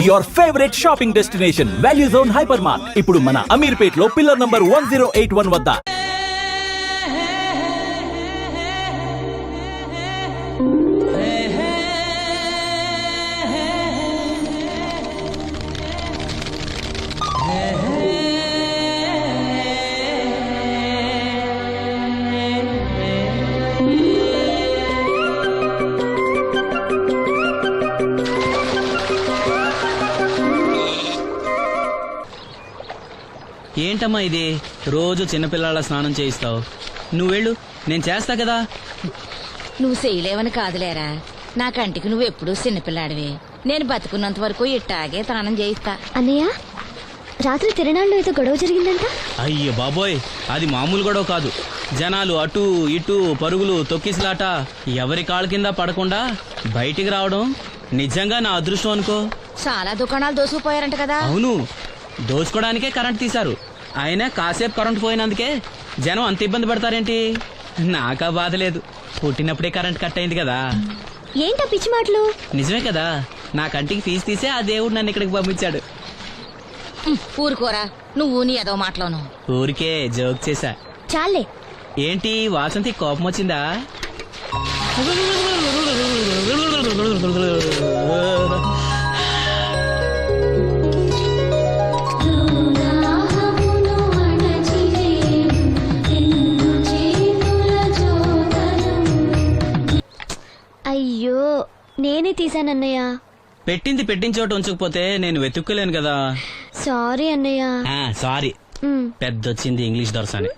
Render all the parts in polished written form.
Your favorite shopping destination, Value Zone Hypermart. ఇప్పుడు మన అమీర్పేట్ లో పిల్లర్ నంబర్ 1081 వద్ద. ఏంటమ్మా ఇది? రోజు చిన్నపిల్లల స్నానం చేయిస్తావు. నువ్వెళ్ళు, నేను చేస్తా కదా. నువ్వు చేయలేవని కాదులేరా, నా కంటికి నువ్వు ఎప్పుడూ చిన్నపిల్లాడివి. నేను బతుకున్నంత వరకు ఇట్టాగే స్నానం చేయిస్తా. అన్నయ్య, రాత్రి తిరణాల్లో ఏదో గొడవ జరిగిందంట. అయ్యో బాబోయ్, అది మామూలు గొడవ కాదు. జనాలు అటు ఇటు పరుగులు, తొక్కిసలాట. ఎవరి కాళ్ళ కింద పడకుండా బయటికి రావడం నిజంగా నా అదృష్టం అనుకో. చాలా దుకాణాలు దోసుకుపోయారంట కదా. అవును, దోచుకోవడానికే కరెంట్ తీశారు. అయినా కాసేపు కరెంట్ పోయినందుకే జనం అంత ఇబ్బంది పడతారేంటి? నాకా బాధ లేదు, పుట్టినప్పుడే కరెంట్ కట్ అయింది కదా. ఏంటా పిచ్చి మాటలు? నిజమే కదా, నా కంటికి ఫీజు తీసే ఆ దేవుడు నన్ను ఇక్కడికి పంపించాడు. ఊరుకోరా, నువ్వు నీ ఏదో మాటలోను. ఊరికే జోక్ చేశా. చాలే. ఏంటి వాసంతి కోపం వచ్చిందా? అయ్యో, నేనే తీసానన్నయ్య. పెట్టిన చోట ఉంచకపోతే నేను వెతుక్కోలేను కదా. సారీ అన్నయ్య. సారీ. పెద్దొచ్చింది ఇంగ్లీష్ దొరసాని.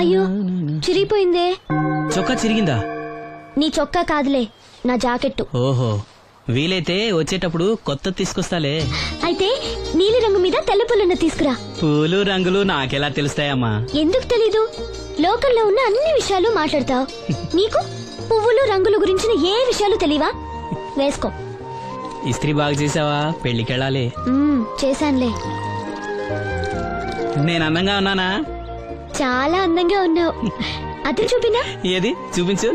అయ్యో, చిరిగిపోయిందే. చొక్కా చిరిగిందా? నీ చొక్కా కాదులే, నా జాకెట్టు. ఓహో, వీలైతే వచ్చేటప్పుడు కొత్త తీసుకొస్తాలే. అయితే నీలి రంగు మీద తెల్ల పుల్లన్న తీసుకురా. పూలు రంగులు నాకెలా తెలుస్తాయమ్మా? ఎందుకు తెలీదు? లోకల్లో ఉన్న అన్ని విషయాలు మాట్లాడతావు. నీకు పువ్వులు రంగులు గురించిన ఏ విషయాలు తెలియవా? వేసుకో. ఇస్త్రీ బాగా చేసావా? పెళ్లికెళ్ళాలి. చేశానులే. నేను అందంగా ఉన్నానా? చాలా అందంగా ఉన్నావు. అది చూపినా? ఏది చూపించు.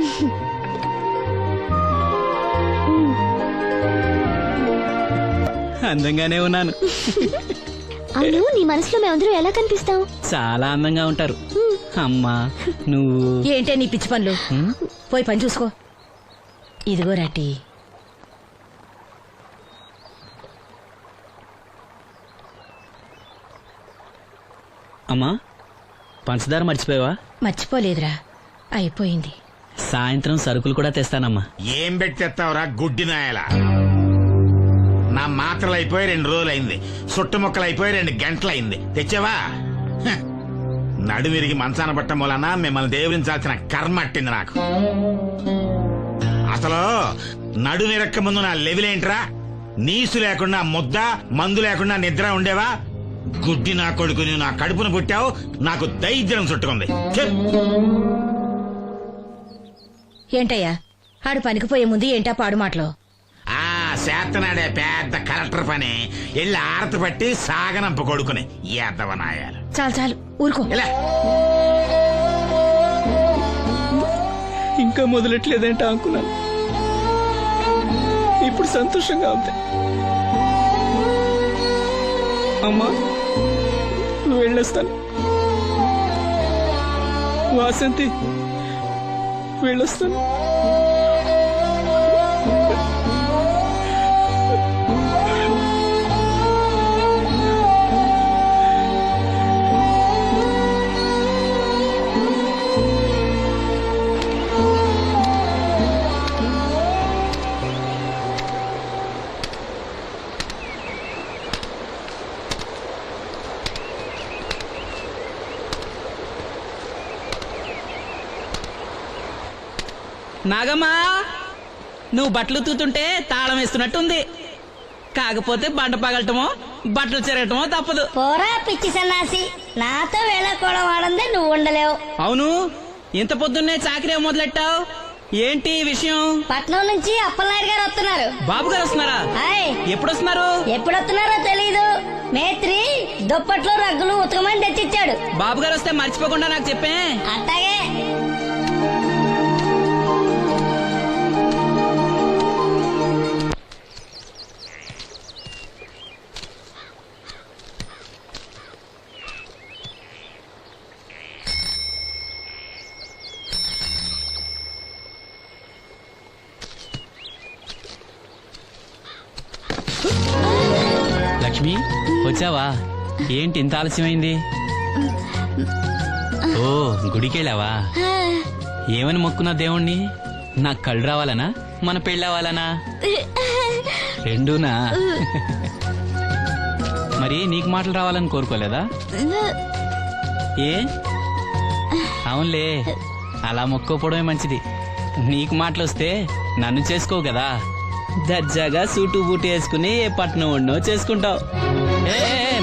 అందంగానే ఉన్నాను. అవును, నీ మనసులో మేమందరూ ఎలా కనిపిస్తావు? చాలా అందంగా ఉంటారు. అమ్మా నువ్వు ఏంటే నీ పిచ్చి పనులు? పోయి పని చూసుకో. ఇదిగో రాటి. అమ్మా, పంచదార మర్చిపోయావా? మర్చిపోలేదురా, అయిపోయింది. సాయంత్రం సరుకులు కూడా తెస్తానమ్మా. ఏం పెట్టి తెస్తావురా గుడ్డి నాయలా? నా మాత్రలు అయిపోయి 2 రోజులైంది, సుట్టుముక్కలు అయిపోయి 2 గంటలైంది. తెచ్చావా? నడుమిరిగి మంచాన పట్టం వలన మిమ్మల్ని దేవురించాల్సిన కర్మ అట్టింది నాకు. అసలు నడుమిరక్క ముందు నా లెవెలేంట్రా? నీసు లేకుండా ముద్ద, మందు లేకుండా నిద్ర ఉండేవా? గుడ్డి నా కొడుకుని నా కడుపును పుట్టావు, నాకు దైద్యం చుట్టుకుంది. ఏంటయ్యా ఆడు పనికిపోయే ముందు ఏంటా పాడు మాటలు? చేతనాడే పెద్ద కలెక్టర్ పని. ఎల్లి ఆరతి పట్టి సాగనంప కొడుకుని ఎద్దవనాయాలు. చాలు చాలు, ఊరుకో. ఇంకా మొదలెట్లేదేంటా అనుకున్నాను. ఇప్పుడు సంతోషంగా ఉంది. అమ్మా, నువ్వు వెళ్ళొస్తాను. వాసంతి, వెళ్ళొస్తాను. నాగమ్మా, నువ్వు బట్టలు తూతుంటే తాళం వేస్తున్నట్టుంది. కాకపోతే బండ పగలటమో బట్టలు చెరగటమో తప్పదు. పోరా పిచ్చి సన్నాసి, నాతో వేళకోవడం వాడందే నువ్వు ఉండలేవు. అవును, ఇంత పొద్దున్నే చాకరీ మొదలెట్టావు. ఏంటి విషయం? పట్నం నుంచి అప్పలనాయుడు గారు వస్తున్నారు. బాబు గారు వస్తున్నారా? ఎప్పుడు వస్తున్నారు? ఎప్పుడొస్తున్నారో తెలీదు. మేత్రి దుప్పట్లు రగ్గులు ఉతకమని తెచ్చిచ్చాడు. బాబు గారు వస్తే మర్చిపోకుండా నాకు చెప్పే. అట్టాగే. లక్ష్మి వచ్చావా? ఏంటి ఇంత ఆలస్యమైంది? ఓ గుడికెళ్ళావా? ఏమని మొక్కున్నా దేవుణ్ణి? నాకు కళ్ళు రావాలనా, మన పెళ్ళవాలనా? రెండూనా? మరి నీకు మాటలు రావాలని కోరుకోలేదా? ఏ అవునులే, అలా మొక్కోపోవడమే మంచిది. నీకు మాటలు వస్తే నన్ను చేసుకోవు కదా, దర్జాగా సూటు బూటు వేసుకుని ఏ పట్నం ఉండో చేసుకుంటావు. ఏ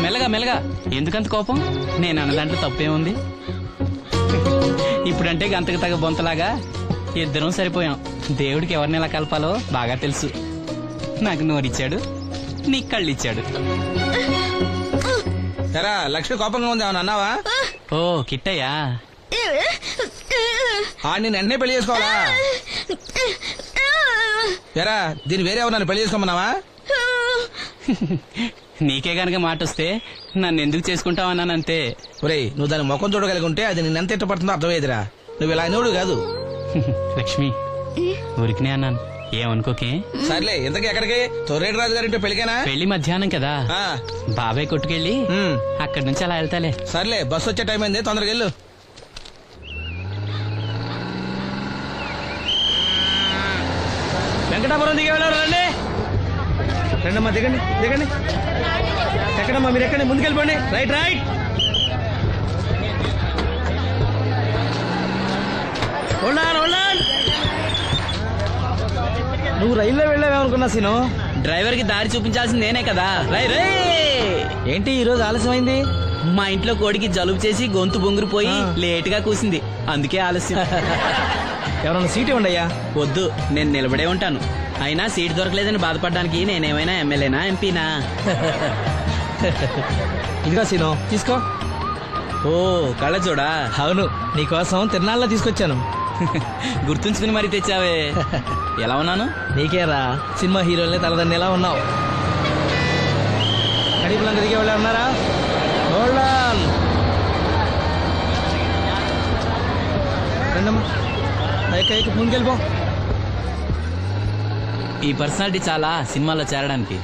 మెల్లగా మెల్లగా, ఎందుకంత కోపం? నేను అన్న దాంట్లో తప్పేముంది? ఇప్పుడంటే గంతకు తగ్గ బొంతలాగా ఇద్దరం సరిపోయాం. దేవుడికి ఎవరిని ఎలా కలపాలో బాగా తెలుసు. నాకు నోరిచ్చాడు, నీకు కళ్ళు ఇచ్చాడు. ఎరా లక్ష్మి కోపంగా ఉంది, ఏమన్నా అన్నావా? ఓ కిట్టయ్యా, నేను వెంటనే పెళ్లి చేసుకోవాలా? ఎరా దీన్ని వేరే ఎవరన్నా పెళ్లి చేసుకోమన్నావా? నీకే గనక మాట వస్తే నన్ను ఎందుకు చేసుకుంటావన్నానంతే. ఒరేయ్ నువ్వు దాని ముఖం చూడగలిగి ఉంటే అది నిన్నెంత ఇష్టపడుతుందో అర్థమయ్యేదిరా. నువ్వు ఇలా అనేవాడు కాదు. లక్ష్మి ఊరికినే అన్నాను, ఏమనుకోకే. సర్లే ఇంతకీ ఎక్కడికి? తొర్రేటి రాజు గారింటి పెళ్లికేనా? పెళ్లి మధ్యాహ్నం కదా, ఆ, బాబాయ్ కొట్టుకెళ్ళి అక్కడి నుంచి అలా వెళ్తాలే. సర్లే బస్సు వచ్చే టైం అయింది, తొందరగా వెళ్ళు. వెంకటాపురం దిగే వెళ్ళారు, రండి రండమ్మా, దిగండి దిగండి. ఎక్కడమ్మా మీరు? ఎక్కండి, ముందుకెళ్ళిపోండి. Right right. ఉండాలి ఉండాలి. నువ్వు రైల్లో వెళ్ళావేమనుకున్నా సీను. డ్రైవర్ కి దారి చూపించాల్సింది నేనే కదా. రై రే. ఏంటి ఈ రోజు ఆలస్యమైంది? మా ఇంట్లో కోడికి జలుబు చేసి గొంతు బొంగురుపోయి లేట్ గా కూసింది, అందుకే ఆలస్యం. ఎవరన్నా సీట్ ఇవ్వండి అయ్యా. వద్దు, నేను నిలబడే ఉంటాను. అయినా సీట్ దొరకలేదని బాధపడడానికి నేనేమైనా ఎమ్మెల్యేనా, ఎంపీనా? ఇదిగో సీను, తీసుకో. ఓ కళ్ళజోడా? అవును, నీకోసం తిరునాళ్ళ తీసుకొచ్చాను. గుర్తుంచుకుని మరి తెచ్చావే. ఎలా ఉన్నాను? నీకేరా, సినిమా హీరోల్ని తలదన్నేలా ఉన్నావు. కడిపులంక దిగే వాళ్ళు ఉన్నారా? రండమ్మా, పైకి ముందుకెళ్ళిపో. ఈ పర్సనాలిటీ చాలా సినిమాలో చేరడానికి.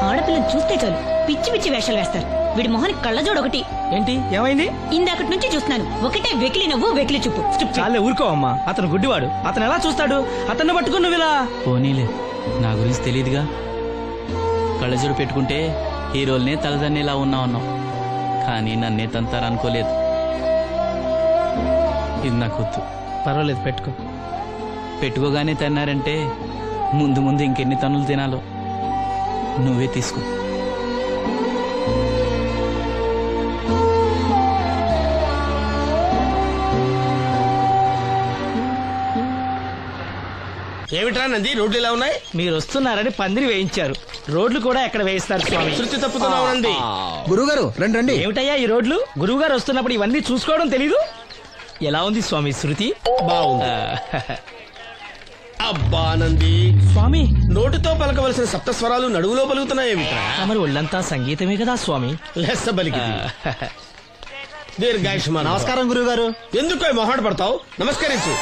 ఆడపిల్లని చూస్తే చాలు పిచ్చి పిచ్చి వేషాలు వేస్తారు. వీడి మొహానికి కళ్ళజోడు ఒకటి. ఏంటి ఏమైంది? ఇందాకటి నుంచి చూస్తున్నాను, ఒకటే వెకిలి నవ్వు వెకిలి చూపు. చాలే ఊరుకో అమ్మా, అతను గుడ్డివాడు. అతను ఎలా చూస్తాడు? అతన్ని పట్టుకుని నువ్వు ఇలా. పోనీలే, నా గురించి తెలియదుగా. కళ్ళజోడు పెట్టుకుంటే హీరోల్నే తలదన్నేలా ఉన్నావు, కానీ నన్నే తంతారనుకోలేదు. ఇది నాకు వద్దు. పర్వాలేదు, పెట్టుకో. పెట్టుకోగానే తన్నారంటే ముందు ముందు ఇంకెన్ని తన్నులు తినాలో నువ్వే తీసుకో. ఏమిట్రా నంది, రోడ్లు ఇలా ఉన్నాయి? మీరు వస్తున్నారని పందిరి వేయించారు. రోడ్లు కూడా ఎక్కడ వేయిస్తారు స్వామి? శృతి తప్పుతున్నావు నంది. గురుగారు రండి రండి. ఏమిటయ్యా ఈ రోడ్లు? గురువు గారు వస్తున్నప్పుడు ఇవన్నీ చూసుకోవడం తెలీదు? ఎలా ఉంది స్వామి శృతి? బాగుంది. అబ్బా నంది, స్వామి నోటితో పలకవలసిన సప్తస్వరాలు నడువులో పలుకుతున్నాయేమిట్రా? మరి ఒళ్ళంతా సంగీతమే కదా స్వామి. లెస్స బలికి దీర్ఘాయుష్మాన్. నమస్కారం గురుగారు. ఎందుకో మొహాట పడతావు? నమస్కరించు.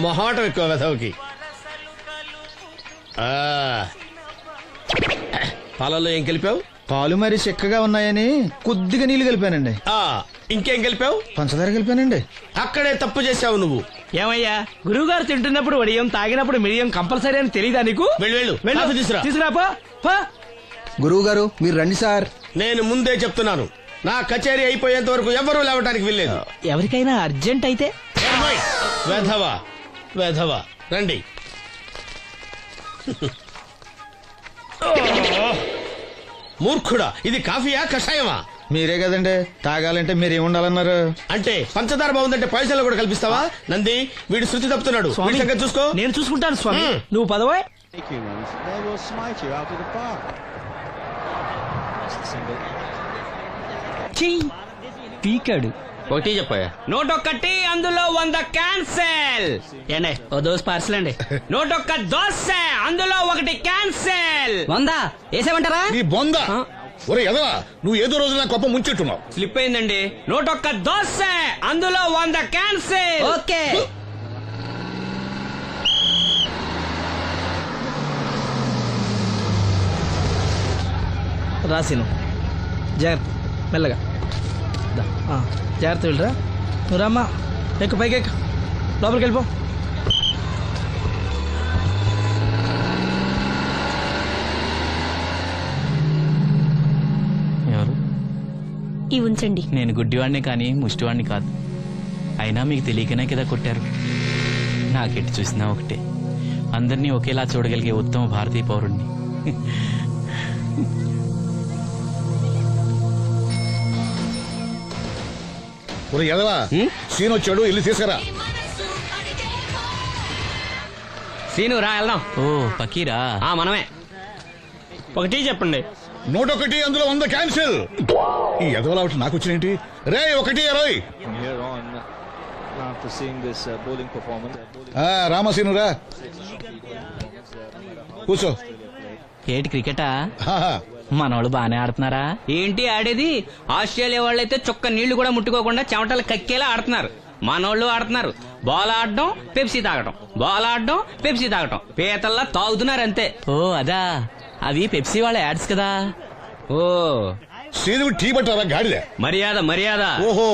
మొహాటం ఎక్కువ వెధవుకి. పాలల్లో ఏం కలిపావు? పాలు మరి చిక్కగా ఉన్నాయని కొద్దిగా నీళ్లు కలిపానండి. ఇంకేం కలిపావు? పంచదార కలిపానండి. అక్కడే తప్పు చేశావు నువ్వు. ఏమయ్యా, గురువు గారు తింటున్నప్పుడు వడియం, తాగినప్పుడు మిడియం కంపల్సరీ అని తెలీదా నీకు? వెళ్ళు కాఫీ తీసురా. తీసుకురాపో. గురువు గారు మీరు రండి సార్. నేను ముందే చెప్తున్నాను, నా కచేరీ అయిపోయేంత వరకు ఎవరూ లేవటానికి వెళ్ళలేదు. ఎవరికైనా అర్జెంట్ అయితే వెధవా వెధవా రండి. మూర్ఖుడా, ఇది కాఫీయా కషాయమా? మీరే కదండి తాగాలంటే మీరు ఏముండాలన్నారు? అంటే పంచదార బాగుందంటే పైసలు కూడా కల్పిస్తావా? నంది, వీడు శృతి తప్పుతున్నాడు. వీడి సంగతి చూసుకో. నేను చూసుకుంటాను స్వామి. నువ్వు పదవే. చెయ్యి పీకాడు. ఒకటి చెప్పాయా? 101 అందులో 100 క్యాన్సెల్. ఏండి ఓ దోస్ పార్సల్ అండి. 101 దోశ అందులో 1 క్యాన్సెల్. 100 వేసేమంటారా? నీ బొంద ఒరే ఎదవా, నువ్వు ఏదో రోజు నా గొప్ప ముంచెట్టున్నావు. స్లిప్ అయిందండి. 101 దోశ అందులో 100 క్యాన్సెల్. ఓకే. రాసిను జాగ్రత్త, మెల్లగా జాగ్రత్త వెళ్ళరా. నువ్వు రామ్మా, ఎక్కు పైకి ఎక్కు, లోపలికి వెళ్ళిపో. ఎవరు? ఇవి ఉంచండి. నేను గుడ్డివాడిని కానీ ముష్టివాడిని కాదు. అయినా మీకు తెలియకనే కదా కొట్టారు. నాకెట్టి చూసినా ఒకటే, అందరినీ ఒకేలా చూడగలిగే ఉత్తమ భారతీయ పౌరుణ్ణి. ఒరే ఎదవా, సీన్ వచ్చాడు, ఇల్లు తీసుకురా. సీను రా వెళ్దాం. ఓ పకీరా, మనమే. ఒకటి చెప్పండి. 101 అందులో 100 క్యాన్సిల్. ఈ ఎదవలా ఒకటి నాకు వచ్చినేంటి రే? 1-20. రామసీను రా, కూర్చో. ఏటి క్రికెటా? ఆహా. మనోళ్ళు బానే ఆడుతున్నారా? ఏంటి ఆడేది? ఆస్ట్రేలియా వాళ్ళైతే చుక్క నీళ్లు కూడా ముట్టుకోకుండా చెమటలు కక్కేలా ఆడుతున్నారు. మనోళ్ళు ఆడుతున్నారు బాల్ ఆడడం, పెప్సీ తాగటం, బాల్ ఆడడం, పెప్సీ తాగటం, పీతల్లా తాగుతున్నారు అంతే. ఓ అదా, అవి పెప్సీ వాళ్ళ యాడ్స్ కదా. ఓ సీను టీ పట్టారా గాడిద? మర్యాద మర్యాద. ఓహో,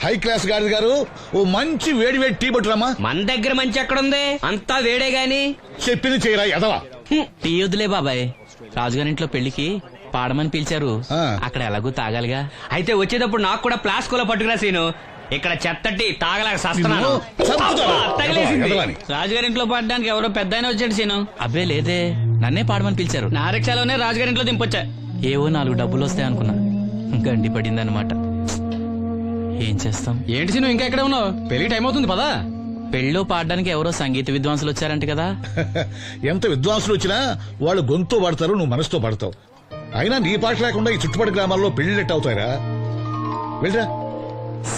హై క్లాస్ గాడిద గారు, ఓ మంచి వేడి వేడి టీ పట్టురామా. మన దగ్గర మంచి ఎక్కడుంది? అంతా వేడే గాని. చెప్పింది చేయరా ఎదవా. టీ వద్దులే బాబాయ్, రాజుగారింట్లో పెళ్లికి పాడమని పిలిచారు, అక్కడ ఎలాగూ తాగాలిగా. అయితే వచ్చేటప్పుడు నాకు కూడా ప్లాస్కోలో పట్టుకురా సీను. ఇక్కడ చెత్తటి తాగలేక సస్తున్నాను. రాజుగారింట్లో పాడడానికి ఎవరో పెద్ద ఆయన వచ్చాడు సీను. అబ్బే లేదే, నన్నే పాడమని పిలిచారు. నా రిక్షాలోనే రాజుగారింట్లో దింపొచ్చా. ఏవో 4 డబ్బులు వస్తాయి అనుకున్నా, గండి పడిందనమాట. ఏం చేస్తాం? ఏంటి సీను ఇంకా ఎక్కడ ఉన్నావు? పెళ్లి టైం అవుతుంది పదా. పెళ్ళిలో పాడడానికి ఎవరో సంగీత విద్వాంసులు వచ్చారంట కదా. ఎంత విద్వాంసులు వచ్చినా వాళ్ళు గొంతు పడతారు, నువ్వు మనసుతో పడతావు. అయినా నీ పాట లేకుండా ఈ చుట్టుపక్కల గ్రామాల్లో పెళ్లిళ్ళెట్ అవుతాయిరా. వెళ్ళరా.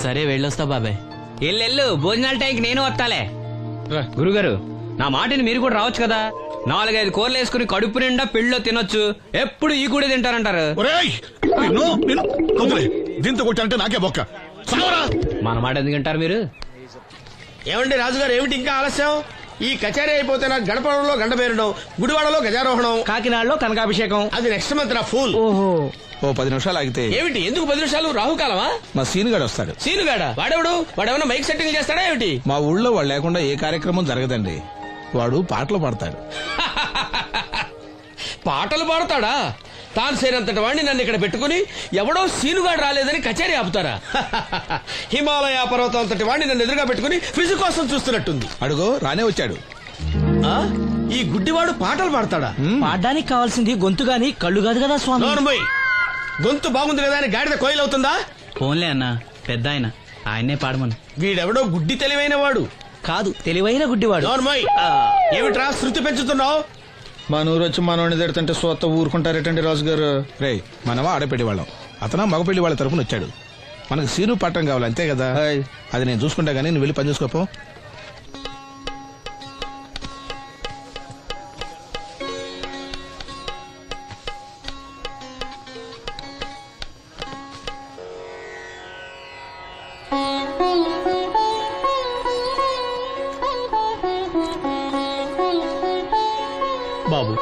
సరే వెళ్ళొస్తా బాబాయ్. ఎల్లెళ్ళు, భోజనాల టైంకి నేను వస్తాలే. గురుగారు, నా మాటని మీరు కూడా రావచ్చు కదా. 4-5 కూరలు వేసుకుని కడుపు నిండా పెళ్ళిలో తినొచ్చు. ఎప్పుడు ఈ కూడా తింటారంటారు. దీంతో కొట్టాలంటే నాకే బొక్క. మన మాట ఎందుకంటారు మీరు? ఏమండి రాజుగారు, ఏమిటి ఇంకా ఆలస్యం? ఈ కచేరీ అయిపోతే నాకు గడపడంలో గంట పేరడం, గుడివాడలో గజారోహణం, కాకినాడలో కనకాభిషేకం. అది నెక్స్ట్ మంత్ నా ఫూల్. ఓహో, ఓ 10 నిమిషాలు ఆగితే. ఏమిటి, ఎందుకు 10 నిమిషాలు? రాహుకాలమా? మా సీనుగాడు వస్తాడు. సీనుగాడా? వాడేమన్నా మైక్ సెట్టింగ్ చేస్తాడా ఏమిటి? మా ఊళ్ళో వాడు లేకుండా ఏ కార్యక్రమం జరగదండి. వాడు పాటలు పాడతాడు. పాటలు పాడతాడా? తాను సేనంతటి వాడిని నన్ను ఇక్కడ పెట్టుకుని ఎవడో సీనుగాడు రాలేదని కచేరీ ఆపుతారా? హిమాలయ పర్వతం అంతటి వాడిని నన్ను ఎదురుగా పెట్టుకుని ఫిజు కోసం చూస్తున్నట్టుంది. అడుగో రానే వచ్చాడు. ఈ గుడ్డివాడు పాటలు పాడతాడా? పాడడానికి కావాల్సింది గొంతు గాని కళ్ళు కాదు కదా స్వామి. నోర్మోయ్, గొంతు బాగుంది కదా అని గాడిద కోయిలవుతుందా? ఫోన్లే అన్న, పెద్ద ఆయన, ఆయనే పాడమను. వీడెవడో గుడ్డి తెలివైన వాడు కాదు, తెలివైన గుడ్డివాడు. నోర్మోయ్, ఏమిట్రా శృతి పెంచుతున్నావు? మన ఊరు వచ్చి మనోడిని తిడుతుంటే సొత్త ఊరుకుంటారేటండి రాజుగారు? రే, మనమా ఆడపెళ్లి వాళ్ళం, అతను మగపెళ్లి వాళ్ళ తరఫున వచ్చాడు. మనకు సీను పట్టం కావాలి అంతే కదా. అది నేను చూసుకుంటా గానీ నువ్వు వెళ్ళి పని చూసుకోపో. బాబు,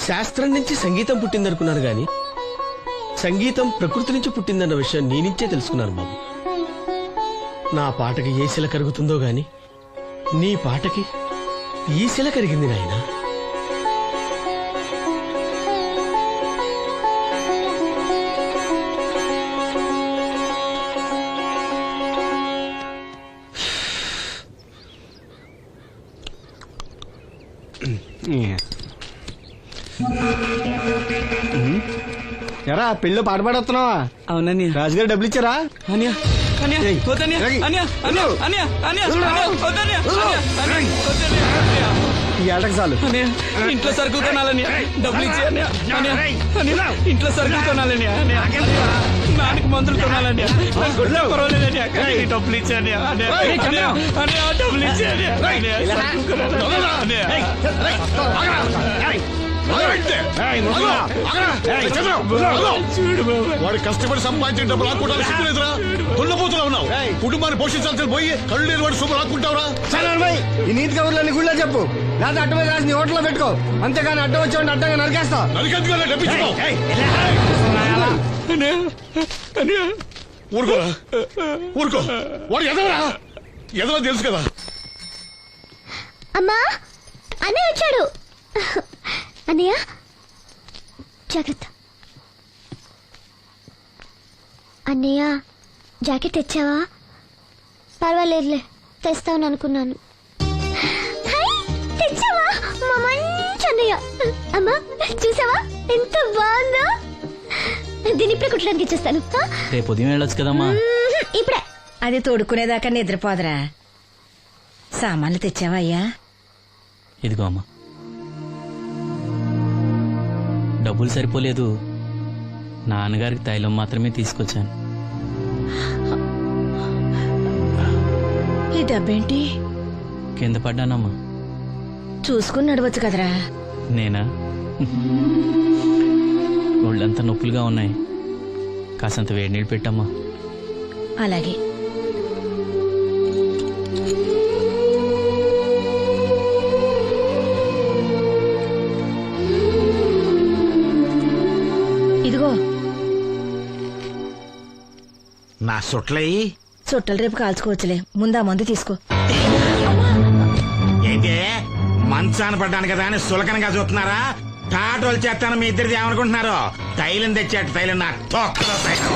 శాస్త్రం నుంచి సంగీతం పుట్టిందనుకున్నాను గాని సంగీతం ప్రకృతి నుంచి పుట్టిందన్న విషయం నీ నుంచే తెలుసుకున్నాను బాబు. నా పాటకి ఏ శిల కరుగుతుందో గాని నీ పాటకి ఈ శిల కరిగింది నాయనా. ఎరా పెళ్ళి పాట పాడుతున్నావా? అవునని రాజుగారు డబ్బులు ఇచ్చారా? ఈ ఏటకు చాలు. ఇంట్లో సరుకులు కొనాలని డబ్బులు ఇచ్చి ఇంట్లో సరుకులు కొనాలని నాన్నకి మందులు కొనాలని పర్వాలేదని డబ్బులు ఇచ్చాను డబ్బులు వాడు కష్టపడి సంపాదించిన డబ్బు రాకుండా సిగ్గులేదురా దున్నపోతున్నా ఉన్నావు కుటుంబాన్ని పోషించాల్సిన పోయి కళ్ళు లేని వాడు శుభ్రం రాకుంటావురా ఈ నీతి కబుర్లన్నీ గుళ్ళో చెప్పు లేదా అడ్డమే రాసి నీ హోటల్లో పెట్టుకో అంతేగాని అడ్డం వచ్చి అడ్డంగా నరికేస్తా నరికెందుకు డబ్బిచ్చుకో ఊరుకోరా ఊరుకో వాడు ఎదవరా ఎదవో తెలుసు కదా. అమ్మా అన్నయ్య వచ్చాడు. అన్నయ్య జాగ్రత్త. అన్నయ్య జాకెట్ తెచ్చావా? పర్వాలేదులే, తెస్తావని అనుకున్నాను. హై, తెచ్చావా? మా మంచి అన్నయ్య. అమ్మా చూసావా ఎంత బాగుందో? దీన్ని ఇప్పుడే కుట్టడానికి ఇచ్చేస్తాను. రేపు ఉదయం వెళ్ళొచ్చు కదమ్మా. ఇప్పుడే. అది తోడుకునేదాకా నిద్రపోదరా. సామాన్లు తెచ్చావా అయ్యా? ఇదిగో అమ్మా. డబ్బులు సరిపోలేదు, నాన్నగారికి తైలం మాత్రమే తీసుకొచ్చాను. ఈ డబ్బేంటి? కింద పడ్డానమ్మా. చూసుకుని నడవచ్చు కదరా. నేనా? ఒళ్ళంతా నొప్పులుగా ఉన్నాయి, కాసంత వేడి నీళ్ళు పెట్టమ్మా. అలాగే. ఇదిగో నా సుట్లయి చుట్టలు రేపు కాల్చుకోవచ్చులే, ముందా మందు తీసుకో. ఏంటి మంచాన పడ్డాను కదా అని సులకనగా చూస్తున్నారా? టాటోలు చేస్తాను మీ ఇద్దరిది ఏమనుకుంటున్నారు? తైలం తెచ్చాడు, తైలం నా తొక్కలో తైలం.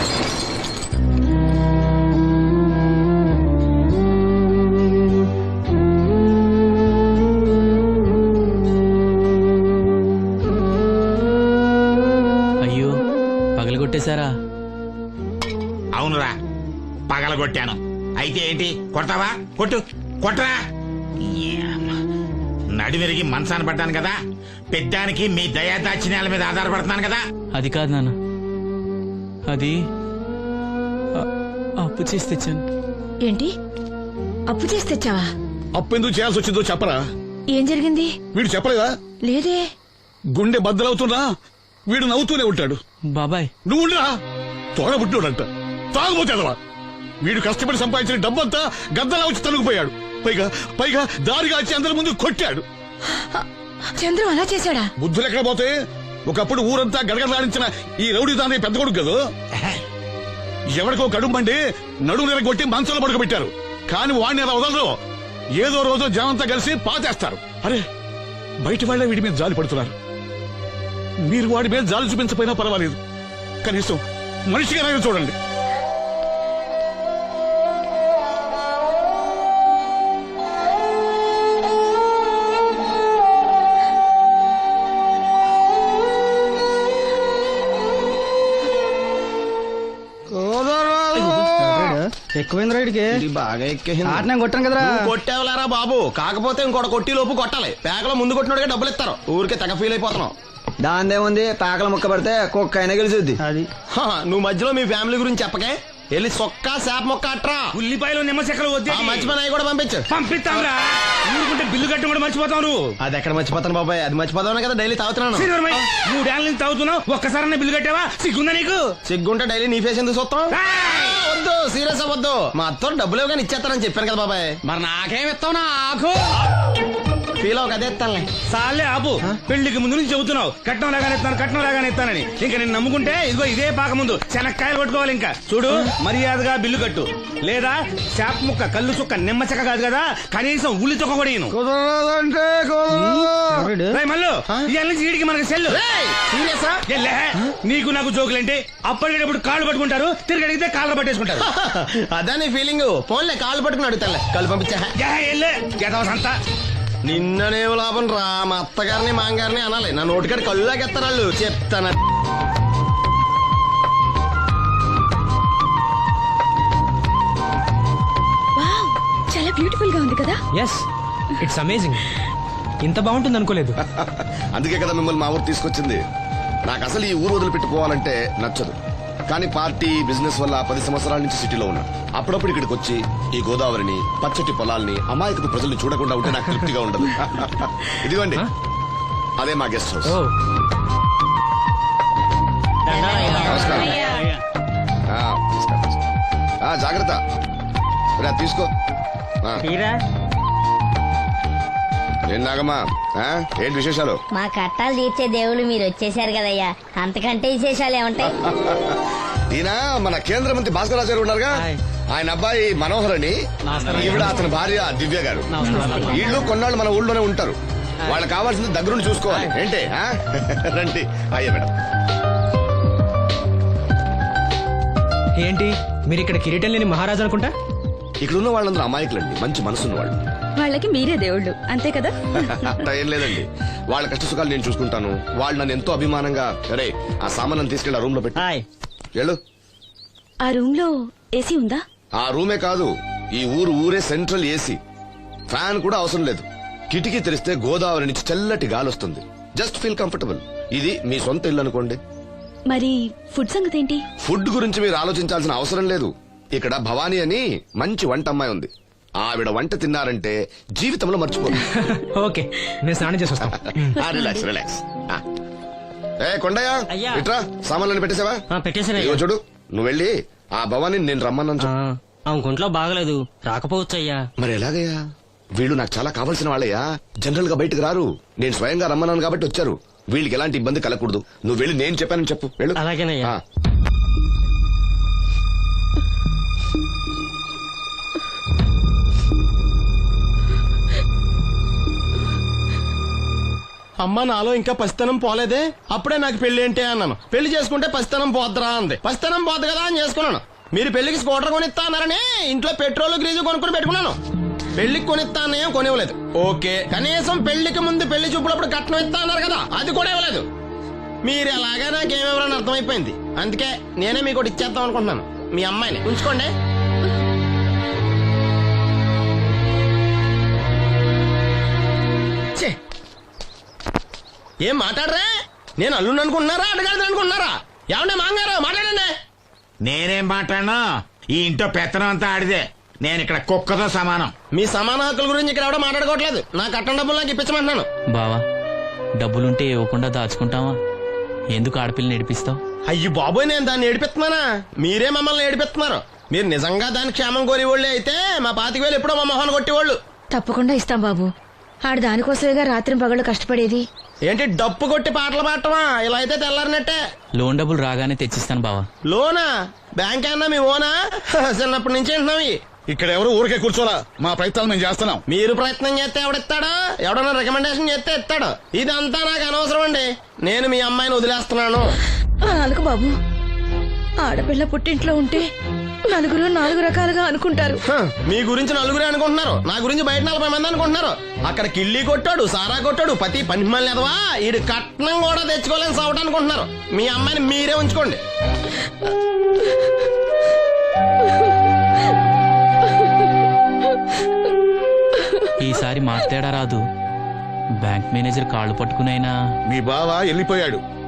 అయ్యో, పగలగొట్టేశారా? అవునురా, పగలగొట్టాను. అయితే ఏంటి, కొడతావా? కొట్టు, కొట్టరా. నడివిరిగి మంచాన పడ్డాను కదా, పెద్దానికి మీ దయాదాచిన్యాల మీద ఆధారపడుతున్నాను కదా. అది కాదు నాన్న, అది అప్పు చేసి తెచ్చాను. ఏంటి, అప్పు చేసి తెచ్చావా? అప్పు ఎందుకు చేయాల్సి వచ్చిందో చెప్పరా? ఏం జరిగింది? వీడు చెప్పలేదా? లేదే. గుండె బద్దలవుతున్నా వీడు నవ్వుతూనే ఉంటాడు. బాబాయ్, నువ్వు ఉండరా, తోడబుట్టినోడంట, తాగుపోతేదవా. వీడు కష్టపడి సంపాదించిన డబ్బంతా గద్దలా వచ్చి తనుకుపోయాడు. పైగా పైగా దారిగా వచ్చి అందరి ముందు కొట్టాడు. చంద్రు అలా చేశాడా? బుద్ధులు ఎక్కడ పోతే, ఒకప్పుడు ఊరంతా గడగడలాడించిన ఈ రౌడీ దాని పెద్ద కొడుకు కదా. ఎవరికో కడుంబండి నడుము నిరగొట్టి మంచంలో పడుకోబెట్టారు. కాని వాడిని అలా వదలరు, ఏదో రోజు జనంతా కలిసి పాతేస్తారు. అరే, బయట వాళ్ళే వీడి మీద జాలి పడుతున్నారు. మీరు వాడి మీద జాలి చూపించకపోయినా పర్వాలేదు, కనీసం మనిషిగా చూడండి. ఎక్కువైంది రైడ్కి, బాగా ఎక్కేసింది. నేను కొట్టాను కదరా. కొట్టేవలేరా బాబు, కాకపోతే ఇంకోటి కొట్టి లోపు కొట్టాలి. పేకలో ముందు కొట్టినోడిగా డబ్బులు ఇస్తారు. ఊరికే తెగ ఫీల్ అయిపోతున్నావు. దాందేముంది, పేకల ముక్క పడితే కుక్క అయినా గెలిచుద్ది. అది నువ్వు మధ్యలో మీ ఫ్యామిలీ గురించి చెప్పకే. వెళ్ళి సొక్క శాప మొక్క అట్రా. ఉల్లిపాయలు నిమ్మచెక్కలు వద్దే. మంచి పని అవి కూడా పంపించు. పంపిస్తాంరా, ఊరుకుంటే బిల్లు కట్టడం కూడా మర్చిపోతావు నువ్వు. అది ఎక్కడ మర్చిపోతాను బాబాయ్, అది మర్చిపోతాను కదా డైలీ తాగుతున్నాను. 3 ఏళ్ళ నుంచి తాగుతున్నావు, ఒక్కసారన్నా బిల్లు కట్టావా? సిగ్గుందా నీకు? సిగ్గుంటే డైలీ నీ ఫేస్ ఎందుకు చూస్తాం? వద్దు, సీరియస్ అవ్వద్దు. మా అత్తో డబ్బులు ఇవ్వగానే ఇచ్చేస్తానని చెప్పాను కదా బాబాయ్. మరి నాకేం ఇస్తావు? నాకు ఫీల్ అవ్వక అదే ఇస్తానులే. సాలే ఆపు, పెళ్లికి ముందు నుంచి చెబుతున్నావు కట్నం లాగానే ఇస్తాను, కట్నం లాగానే ఇస్తానని. ఇంకా నేను నమ్ముకుంటే ఇదిగో ఇదే పాక ముందు శనక్కాయలు కొట్టుకోవాలి. ఇంకా చూడు, మర్యాదగా బిల్లు కట్టు, లేదా చేప ముక్క, కళ్ళు చుక్క, నిమ్మ చెక్క కాదు కదా, కనీసం ఉల్లి చుక్క కూడా ఇయ్యను. మళ్ళీ ఇవాళ నుంచి వీడికి మనకి సెల్లు. నీకు నాకు జోకులంటే అప్పటికేటప్పుడు కాళ్ళు పట్టుకుంటారు, తిరిగి అడిగితే కాళ్ళు పట్టేసుకుంటారు. అదే నీ ఫీలింగ్. ఫోన్లే కాళ్ళు పట్టుకుని అడుగుతానులే, కళ్ళు పంపించా. అంతా నిన్ననేం లాభం రా, మా అత్తగారిని మాంగారిని అనాలి. నా నోటికాడి కళ్ళులాగెత్తారు వాళ్ళు. చెప్తాను. చాలా బ్యూటిఫుల్ గా ఉంది కదా. Yes, it's amazing. ఇంత బాగుంటుంది అనుకోలేదు. అందుకే కదా మిమ్మల్ని మా ఊరు తీసుకొచ్చింది. నాకు అసలు ఈ ఊరు వదిలిపెట్టుకోవాలంటే నచ్చదు. కానీ పార్టీ బిజినెస్ వల్ల 10 సంవత్సరాల నుంచి సిటీలో ఉన్నా. అప్పుడప్పుడు ఇక్కడికి వచ్చి ఈ గోదావరిని, పచ్చటి పొలాల్ని, అమాయకపు ప్రజల్ని చూడకుండా ఉంటే నాకు తృప్తిగా ఉండదు. ఇదిగోండి, అదే మా గెస్ట్ హౌస్. నమస్కారం. నమస్కారం. జాగ్రత్త, రా తీసుకో. ఏం నాగమ్మా, ఏంటి విశేషాలు? మా కట్టాలు తీర్చే దేవుళ్ళు మీరు వచ్చేసారు కదయ్యా, అంతకంటే విశేషాలు ఏముంటాయి? ఈయన మన కేంద్ర మంత్రి భాస్కరాచార్య ఉన్నారుగా, ఆయన అబ్బాయి మనోహర్ అని, ఈవిడ అతని భార్య దివ్య గారు. వీళ్ళు కొన్నాళ్ళు మన ఊళ్ళోనే ఉంటారు. వాళ్ళకి కావాల్సింది దగ్గరుండి చూసుకోవాలి. ఏంటి రండి. అయ్యా మేడం. ఏంటి మీరు ఇక్కడ కిరీటం లేని మహారాజు అనుకుంటా? ఇక్కడ ఉన్న వాళ్ళందరూ అమాయకులండి, మంచి మనసున్న వాళ్ళు. వాళ్ళకి మీరే దేవుళ్ళు అంతే కదా? అట్లా ఏం లేదండి, వాళ్ళ కష్ట సుఖాలు నేను చూసుకుంటాను. వాళ్ళు నన్ను ఎంతో అభిమానంగా, అరే ఆ సామాన్ తీసుకెళ్ళి ఆ రూమ్ లో పెట్టి వెళ్ళు. ఆ రూమ్ లో ఏసీ ఉందా? ఆ రూమే కాదు, ఈ ఊరే సెంట్రల్ ఏసీ. ఫ్యాన్ కూడా అవసరం లేదు. కిటికీ తెరిస్తే గోదావరి నుంచి చల్లటి గాలి వస్తుంది. Just feel comfortable. ఇది మీ సొంత ఇల్లు అనుకోండి. మరి ఫుడ్ సంగతి ఏంటి? ఫుడ్ గురించి మీరు ఆలోచించాల్సిన అవసరం లేదు. ఇక్కడ భవానీ అని మంచి వంట అమ్మాయి ఉంది. ఆవిడ వంట తిన్నారంటే జీవితంలో మర్చిపోదు. ఓకే, నేను స్నానం చేసి వస్తాను. Relax relax. ఏ కొండయ్య, ఇట్రా, సామాన్లను పెట్టేసావా? ఇదిగో చూడు, నువ్వు వెళ్ళి ఆ భవానీ నేను రమ్మన్నాను. ఆమె గుంట్లో బాగలేదు, రాకపోవచ్చయ్యా. మరి ఎలాగయ్యా? వీళ్ళు నాకు చాలా కావాల్సిన వాళ్ళయ్యా. జనరల్ గా బయటకు రారు. నేను స్వయంగా రమ్మన్నాను కాబట్టి వచ్చారు. వీళ్ళకి ఎలాంటి ఇబ్బంది కలగకూడదు. నువ్వు వెళ్ళి నేను చెప్పానని చెప్పు. వెళ్ళు. అలాగేనయ్యా. అమ్మ నాలో ఇంకా పసితనం పోలేదే, అప్పుడే నాకు పెళ్లి ఏంటి అన్నాను. పెళ్లి చేసుకుంటే పసితనం పోద్దురా అంది. పసితనం పోద్దు కదా అని చేసుకున్నాను. మీరు పెళ్లికి స్కూటర్ కొనిస్తా అన్నారని ఇంట్లో పెట్రోల్ గ్రీజు కొనుక్కుని పెట్టుకున్నాను. పెళ్లికి కొనిస్తా అన్నయం కొనివ్వలేదు. ఓకే, కనీసం పెళ్లికి ముందు పెళ్లి చూపులప్పుడు కట్నం ఇస్తా అన్నారు కదా, అది కూడా ఇవ్వలేదు. మీరు ఎలాగా నాకేమెవరని అర్థమైపోయింది. అందుకే నేనే మీకు ఒకటి ఇచ్చేద్దాం అనుకుంటున్నాను. మీ అమ్మాయిని ఉంచుకోండి. ఏం మాట్లాడరా? నేను అల్లుండి అనుకుంటున్నారా, అడగాలి అనుకుంటున్నారా? ఏమన్నా మాంగారు మాట్లాడండి. నేనేం మాట్లాడను, ఈ ఇంట్లో పెత్తనం అంతా ఆడిదే. నేను ఇక్కడ కుక్కతో సమానం. మీ సమాన హక్కుల గురించి ఇక్కడ ఎవడో మాట్లాడుకోవట్లేదు. నా కట్టం డబ్బులు నాకు ఇప్పించమంటున్నాను. బావా, డబ్బులుంటే ఇవ్వకుండా దాచుకుంటావా? ఎందుకు ఆడపిల్లని ఏడిపిస్తావు? అయ్యి బాబోయ్, నేను దాన్ని ఏడిపిస్తున్నానా? మీరే మమ్మల్ని ఏడిపిస్తున్నారు. మీరు నిజంగా దాని క్షేమం కోరేవాళ్ళే అయితే మా 25,000 ఎప్పుడో మా మొహాన్ని కొట్టేవాళ్ళు. తప్పకుండా ఇస్తాం బాబు. ఆడు దానికోసమేగా రాత్రి పగళ్ళు కష్టపడేది. ఏంటి డప్పు కొట్టి పాటలు పాడటమా? ఇలా అయితే తెల్లారినట్టే. లోన్ డబ్బులు రాగానే తెచ్చిస్తాను బావా. లోనా? బ్యాంక్ అన్నా మీ ఓనా? చిన్నప్పటి నుంచి వింటున్నాం. ఇక్కడ ఎవరు ఊరికే కూర్చోలా, మా ప్రయత్నాలు మేము చేస్తున్నాం. మీరు ప్రయత్నం చేస్తే ఎవడిస్తాడా? ఎవడన్నా రికమెండేషన్ చేస్తే ఇస్తాడు. ఇదంతా నాకు అనవసరం అండి. నేను మీ అమ్మాయిని వదిలేస్తున్నాను. అనుకు బాబు, ఆడపిల్ల పుట్టింట్లో ఉంటే నలుగురు 4 రకాలుగా అనుకుంటారు. మీ గురించి నలుగురే అనుకుంటున్నారు, నా గురించి బయట 40 మంది అనుకుంటున్నారు. అక్కడ కిల్లి కొట్టాడు, సారా కొట్టాడు, పతి పని మళ్ళీ ఎదవా, ఈడు కట్నం కూడా తెచ్చుకోలేని సవట అనుకుంటున్నారు. మీ అమ్మాయిని మీరే ఉంచుకోండి. ఈసారి మార్తేడా రాదు. బ్యాంక్ మేనేజర్ కాళ్ళు పట్టుకునైనా మీ బావ వెళ్ళిపోయాడు.